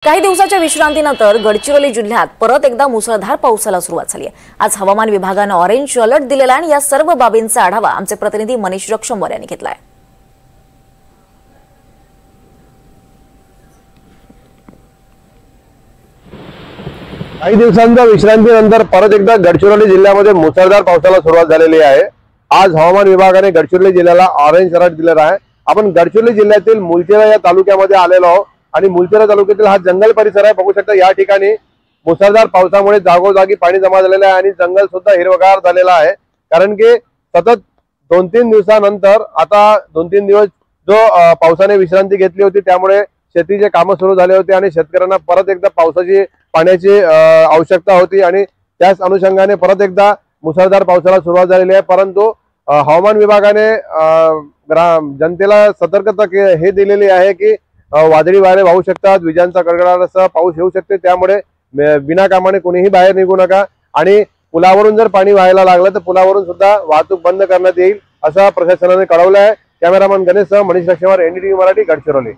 काही दिवसाच्या विश्रांतीनंतर गडचिरोली जिल्ह्यात परत एकदा मुसळधार पावसाला सुरुवात झाली आहे। आज हवामान विभागाने ऑरेंज अलर्ट दिलेला आहे आणि या सर्व बाबींचा आढावा आमचे प्रतिनिधी मनीष रक्षंबर यांनी घेतलाय। काही दिवसांच्या विश्रांतीनंतर परत एकदा गडचिरोली जिल्ह्यामध्ये मुसळधार पावसाला सुरुवात झालेली आहे। आज हवामान विभागाने गडचिरोली जिल्ह्याला ऑरेंज अलर्ट दिलेला आहे। आपण गडचिरोली जिल्ह्यातील मुलचेरा या तालुक्यामध्ये आलेलो आहोत आणि मुलचेरा तालुक्यातील हा जंगल परिसर आहे। बघू शकता या ठिकाणी मुसळधार पावसामुळे जागोजागी पाणी जमा झालेले आहे आणि जंगल सुद्धा हिरवगार झालेला आहे। कारण की सतत 2-3 दिवसानंतर आता 2-3 दिवस जो पावसाने विश्रांती घेतली होती, त्यामुळे शेतीचे कामं सुरू झाले होते आणि शेतकऱ्यांना परत एकदा पाण्याची आवश्यकता होती आणि त्याच अनुषंगाने परत एकदा मुसळधार पावसाला सुरुवात झालेली आहे। परंतु हवामान विभागाने जनतेला सतर्कता हे दिलेली आहे की वादळी वारे वाहू शकतात, विजांचा कडकडाटासह पाऊस येऊ शकते, त्यामुळे विनाकामाने कोणीही बाहेर निघू नका आणि पुलावरून जर पाणी व्हायला लागलं तर पुलावरून सुद्धा वाहतूक बंद करण्यात येईल असं प्रशासनाने कळवलं आहे। कॅमेरामन गणेश सह मनीष रक्षंबर, NDTV मराठी, गडचिरोली।